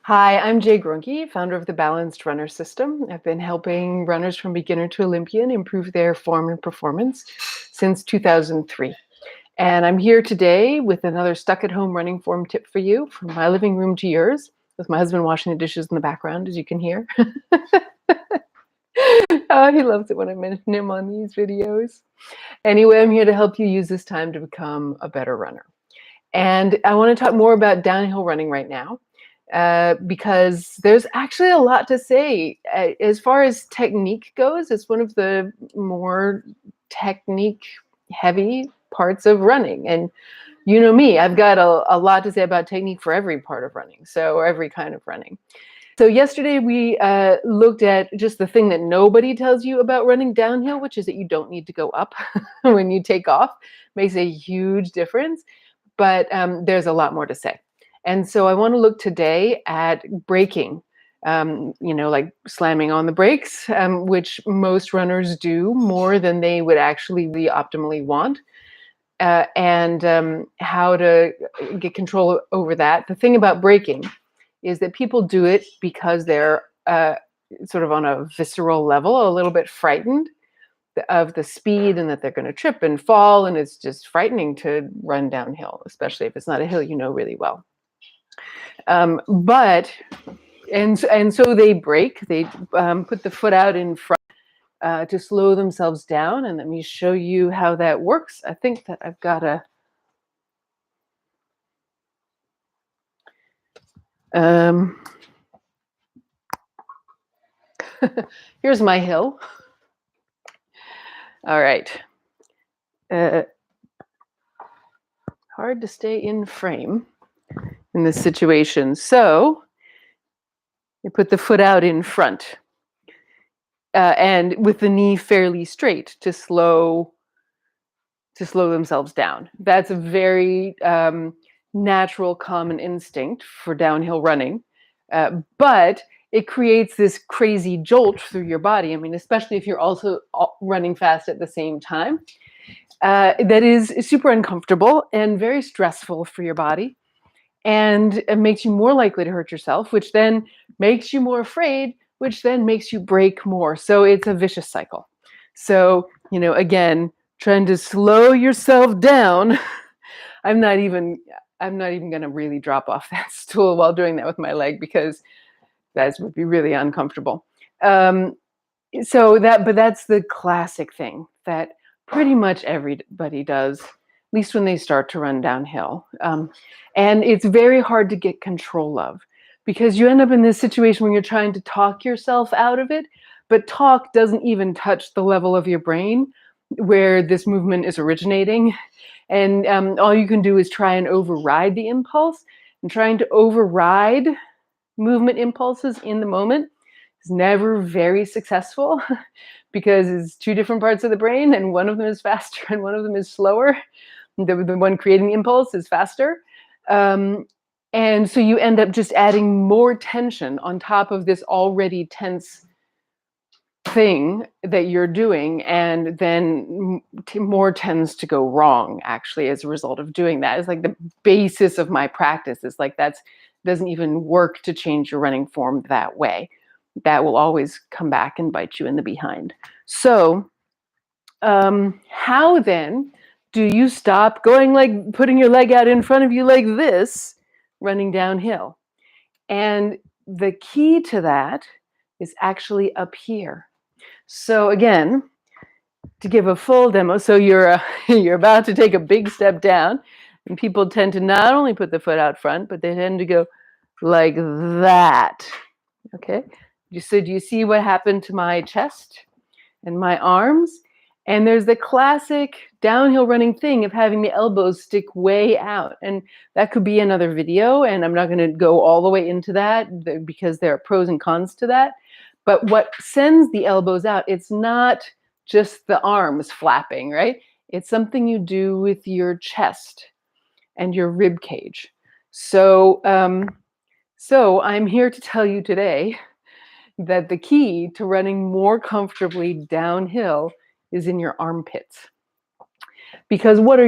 Hi, I'm Jay Gruenke, founder of the Balanced Runner System. I've been helping runners from beginner to Olympian improve their form and performance since 2003. And I'm here today with another stuck-at-home running form tip for you, from my living room to yours, with my husband washing the dishes in the background, as you can hear. Oh, he loves it when I mention him on these videos. Anyway, I'm here to help you use this time to become a better runner. And I want to talk more about downhill running right now. Because there's actually a lot to say. As far as technique goes, it's one of the more technique-heavy parts of running. And you know me, I've got a lot to say about technique for every part of running, or every kind of running. So yesterday we looked at just the thing that nobody tells you about running downhill, which is that you don't need to go up when you take off. Makes a huge difference, but there's a lot more to say. And so I want to look today at braking, like slamming on the brakes, which most runners do more than they would actually optimally want, and how to get control over that. The thing about braking is that people do it because they're sort of on a visceral level, a little bit frightened of the speed and that they're going to trip and fall. And it's just frightening to run downhill, especially if it's not a hill you know really well. And so they brake, they put the foot out in front to slow themselves down. And let me show you how that works. I think that I've got here's my hill. All right. Hard to stay in frame in this situation. So you put the foot out in front and with the knee fairly straight to slow themselves down. That's a very natural, common instinct for downhill running, but it creates this crazy jolt through your body. I mean, especially if you're also running fast at the same time. That is super uncomfortable and very stressful for your body, and it makes you more likely to hurt yourself, which then makes you more afraid, which then makes you brake more. So it's a vicious cycle. So, again, trying to slow yourself down. I'm not even going to really drop off that stool while doing that with my leg, because that would be really uncomfortable. But that's the classic thing that pretty much everybody does, at least when they start to run downhill. And it's very hard to get control of, because you end up in this situation when you're trying to talk yourself out of it, but talk doesn't even touch the level of your brain where this movement is originating. And all you can do is try and override the impulse. And trying to override movement impulses in the moment is never very successful, because it's two different parts of the brain, and one of them is faster and one of them is slower. The one creating the impulse is faster. And so you end up just adding more tension on top of this already tense thing that you're doing, and then more tends to go wrong, actually, as a result of doing that. It's like the basis of my practice is like that doesn't even work to change your running form that way. That will always come back and bite you in the behind. So how then do you stop going, like putting your leg out in front of you like this, running downhill? And the key to that is actually up here. So again, to give a full demo, so you're about to take a big step down, and people tend to not only put the foot out front, but they tend to go like that. Okay, so do you see what happened to my chest and my arms? And there's the classic downhill running thing of having the elbows stick way out. And that could be another video, and I'm not going to go all the way into that because there are pros and cons to that. But what sends the elbows out, it's not just the arms flapping, right? It's something you do with your chest and your rib cage. So I'm here to tell you today that the key to running more comfortably downhill is in your armpits. Because what's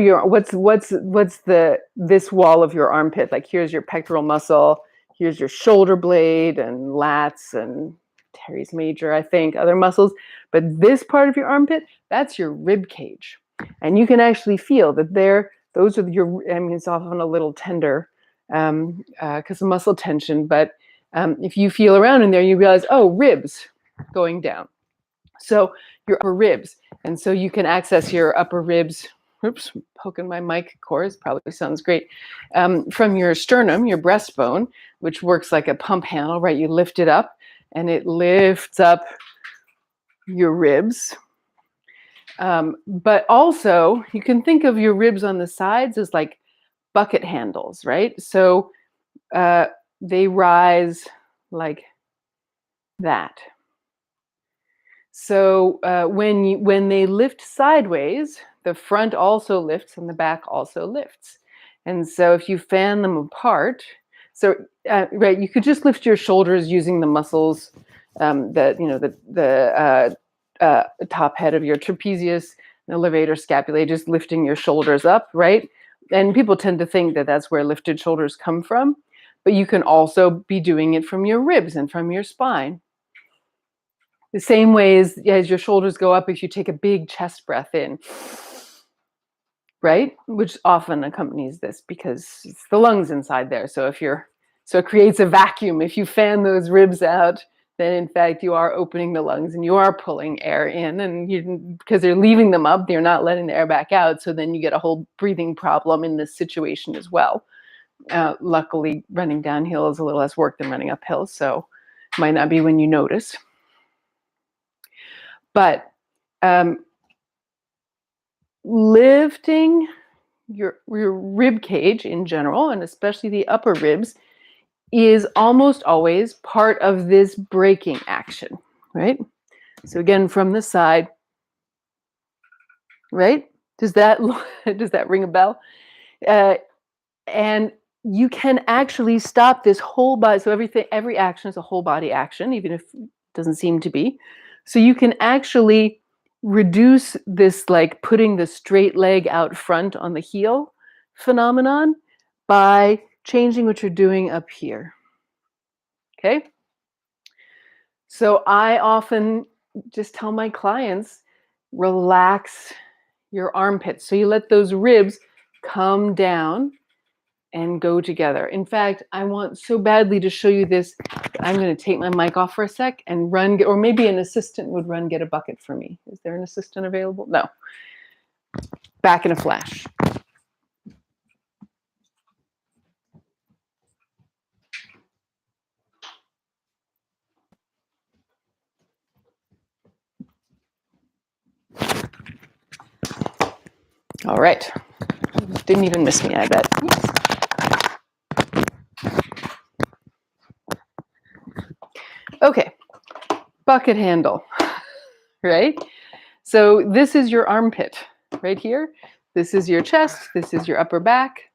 this wall of your armpit? Like, here's your pectoral muscle, Here's your shoulder blade and lats and teres major, I think, other muscles. But this part of your armpit, that's your rib cage. And you can actually feel that those are your, I mean, it's often a little tender because of muscle tension. But if you feel around in there, you realize, oh, ribs going down. So your upper ribs. And so you can access your upper ribs. Oops, poking my mic cords, probably sounds great. From your sternum, your breastbone, which works like a pump handle, right? You lift it up and it lifts up your ribs. But also, you can think of your ribs on the sides as like bucket handles, right? So they rise like that. So when they lift sideways, the front also lifts and the back also lifts. And so if you fan them apart, so right, you could just lift your shoulders using the muscles that, you know, the top head of your trapezius, the levator scapulae, just lifting your shoulders up, right? And people tend to think that that's where lifted shoulders come from, but you can also be doing it from your ribs and from your spine. The same way as your shoulders go up if you take a big chest breath in, right? Which often accompanies this because it's the lungs inside there. So it creates a vacuum. If you fan those ribs out, then in fact you are opening the lungs and you are pulling air in, and because they're leaving them up, they're not letting the air back out. So then you get a whole breathing problem in this situation as well. Luckily, running downhill is a little less work than running uphill, so it might not be when you notice. But lifting your rib cage in general, and especially the upper ribs, is almost always part of this braking action, right? So again, from the side, right? Does that ring a bell? And you can actually stop this whole body. So every action is a whole body action, even if it doesn't seem to be. So you can actually reduce this, like putting the straight leg out front on the heel phenomenon by changing what you're doing up here. Okay? So I often just tell my clients, relax your armpits. So you let those ribs come down and go together. In fact, I want so badly to show you this. I'm going to take my mic off for a sec and run, or maybe an assistant would run get a bucket for me. Is there an assistant available? No. Back in a flash. All right. Didn't even miss me, I bet. Okay. Bucket handle, right? So this is your armpit right here. This is your chest. This is your upper back.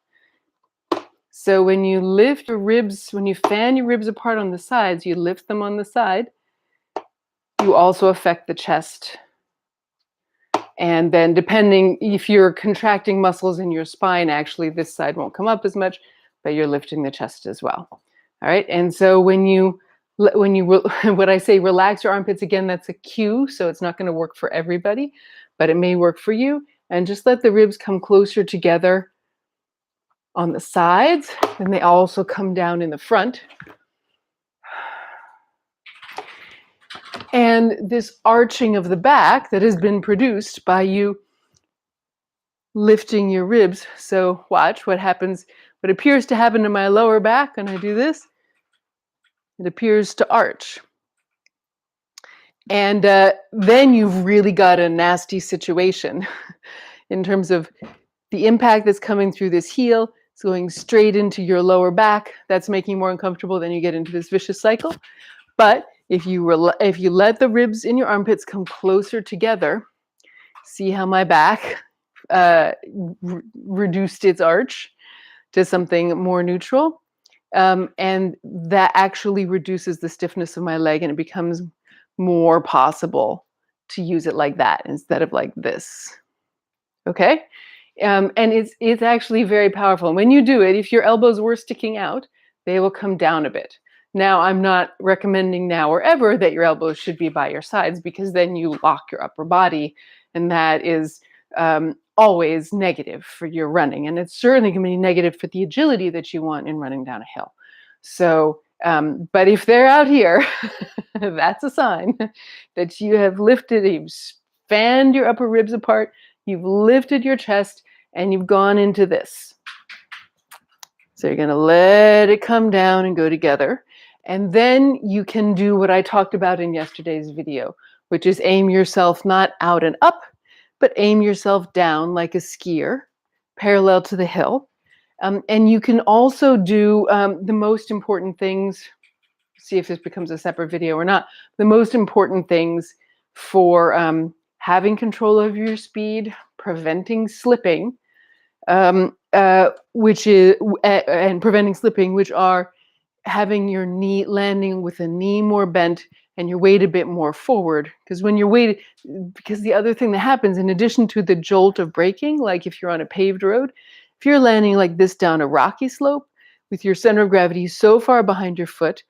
So when you lift your ribs, when you fan your ribs apart on the sides, you lift them on the side, you also affect the chest. And then depending if you're contracting muscles in your spine, actually this side won't come up as much, but you're lifting the chest as well. All right. And so when what I say, relax your armpits, again, that's a cue. So it's not going to work for everybody, but it may work for you. And just let the ribs come closer together on the sides, and they also come down in the front. And this arching of the back that has been produced by you lifting your ribs. So watch what happens, what appears to happen to my lower back when I do this. It appears to arch. And then you've really got a nasty situation in terms of the impact that's coming through this heel. It's going straight into your lower back. That's making you more uncomfortable. Then you get into this vicious cycle. But if you let the ribs in your armpits come closer together, see how my back reduced its arch to something more neutral. And that actually reduces the stiffness of my leg, and it becomes more possible to use it like that instead of like this. Okay? And it's actually very powerful. And when you do it, if your elbows were sticking out, they will come down a bit. Now, I'm not recommending now or ever that your elbows should be by your sides, because then you lock your upper body, and that is always negative for your running. And it's certainly going to be negative for the agility that you want in running down a hill. So, but if they're out here, that's a sign that you have lifted, you've fanned your upper ribs apart, you've lifted your chest, and you've gone into this. So you're going to let it come down and go together. And then you can do what I talked about in yesterday's video, which is aim yourself not out and up, but aim yourself down like a skier, parallel to the hill. And you can also do the most important things, see if this becomes a separate video or not, the most important things for having control over your speed, preventing slipping, which is and preventing slipping, which are having your knee landing with a knee more bent and your weight a bit more forward. Because when you're weighted, because the other thing that happens, in addition to the jolt of braking, like if you're on a paved road, if you're landing like this down a rocky slope with your center of gravity so far behind your foot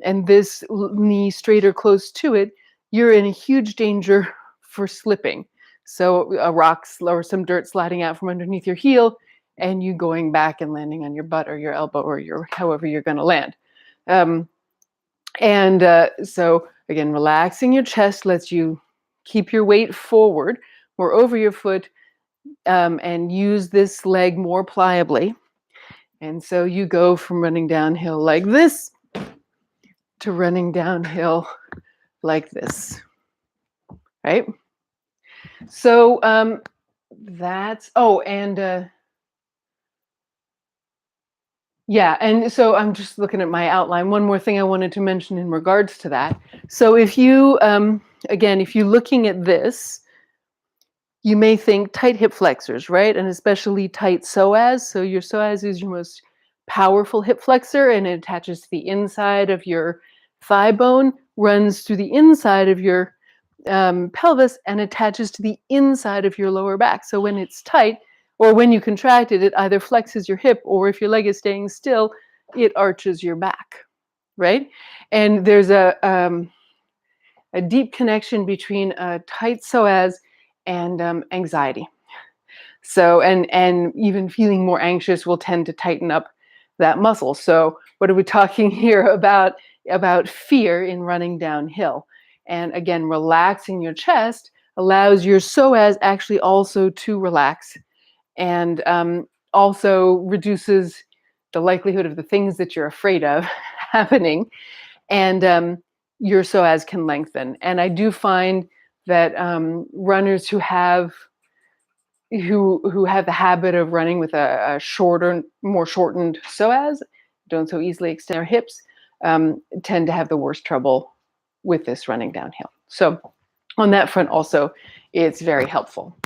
and this knee straight or close to it, you're in a huge danger for slipping. So a rock or some dirt sliding out from underneath your heel, and you going back and landing on your butt or your elbow or your however you're going to land. So again, relaxing your chest lets you keep your weight forward or over your foot, and use this leg more pliably. And so you go from running downhill like this to running downhill like this, right? So that's, yeah, and so I'm just looking at my outline. One more thing I wanted to mention in regards to that. So if you, again, if you're looking at this, you may think tight hip flexors, right? And especially tight psoas. So your psoas is your most powerful hip flexor, and it attaches to the inside of your thigh bone, runs through the inside of your pelvis, and attaches to the inside of your lower back. So when it's tight, or when you contract it, it either flexes your hip, or if your leg is staying still, it arches your back, right? And there's a deep connection between tight psoas and anxiety. So, and even feeling more anxious will tend to tighten up that muscle. So what are we talking here about fear in running downhill? And again, relaxing your chest allows your psoas actually also to relax, and also reduces the likelihood of the things that you're afraid of happening, and your psoas can lengthen. And I do find that runners who have the habit of running with a shorter, more shortened psoas, don't so easily extend their hips, tend to have the worst trouble with this running downhill. So on that front also, it's very helpful.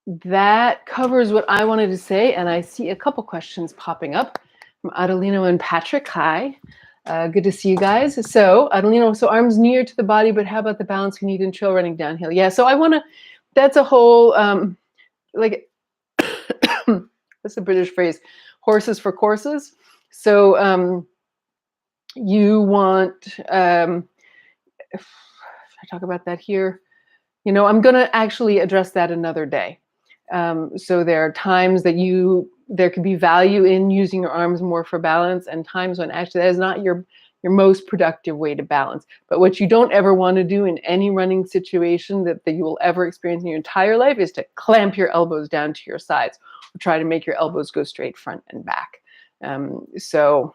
That covers what I wanted to say, and I see a couple questions popping up from Adelino and Patrick. Hi, good to see you guys. So Adelino, so arms near to the body, but how about the balance we need in trail running downhill? Yeah, so I want to, that's a whole, like, what's the British phrase? Horses for courses. So you want, if I talk about that here, you know, I'm going to actually address that another day. So there are times that there could be value in using your arms more for balance, and times when actually that is not your most productive way to balance. But what you don't ever want to do in any running situation that you will ever experience in your entire life is to clamp your elbows down to your sides or try to make your elbows go straight front and back. So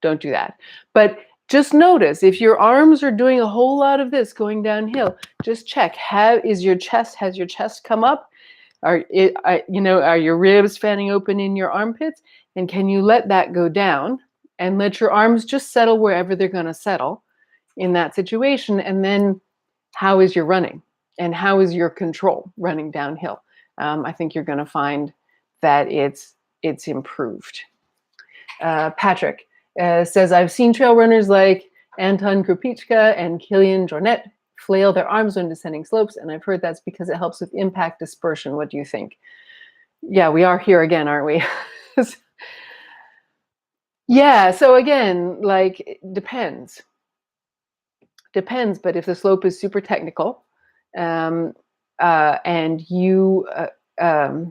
don't do that. But just notice if your arms are doing a whole lot of this going downhill, just check, has your chest come up? Are your ribs fanning open in your armpits? And can you let that go down and let your arms just settle wherever they're going to settle in that situation? And then how is your running? And how is your control running downhill? I think you're going to find that it's improved. Patrick says, I've seen trail runners like Anton Krupicka and Kilian Jornet flail their arms when descending slopes, and I've heard that's because it helps with impact dispersion. What do you think? Yeah, we are here again, aren't we? Yeah, so again, like, it depends. Depends, but if the slope is super technical, um, and you, yeah,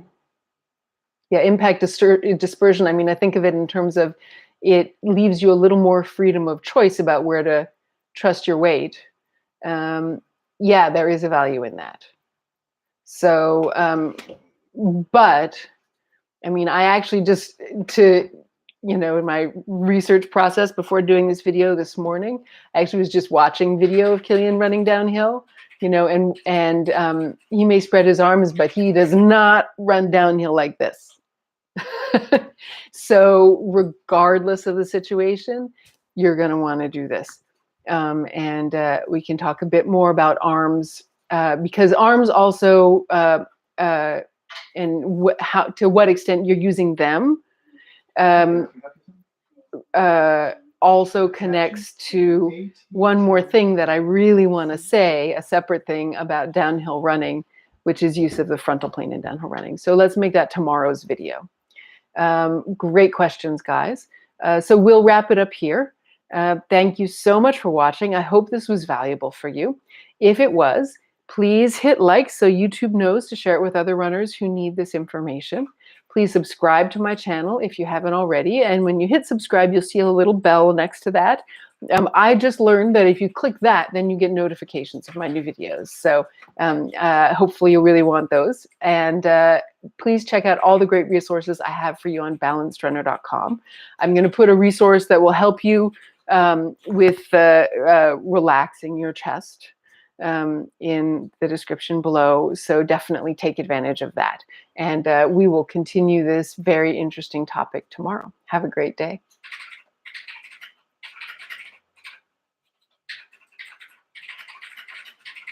impact dispersion, I mean, I think of it in terms of it leaves you a little more freedom of choice about where to trust your weight. Um, yeah, there is a value in that. So, but I mean, I actually just to, in my research process before doing this video this morning, I actually was just watching video of Killian running downhill, and he may spread his arms, but he does not run downhill like this. So regardless of the situation, you're going to want to do this. And we can talk a bit more about arms, because arms also, uh, and how, to what extent you're using them, um, uh, also connects to one more thing that I really want to say, a separate thing about downhill running, which is use of the frontal plane in downhill running. So let's make that tomorrow's video. Great questions, guys. So we'll wrap it up here. Thank you so much for watching. I hope this was valuable for you. If it was, please hit like so YouTube knows to share it with other runners who need this information. Please subscribe to my channel if you haven't already. And when you hit subscribe, you'll see a little bell next to that. I just learned that if you click that, then you get notifications of my new videos. So hopefully you'll really want those. And please check out all the great resources I have for you on balancedrunner.com. I'm going to put a resource that will help you with relaxing your chest in the description below. So definitely take advantage of that. And we will continue this very interesting topic tomorrow. Have a great day.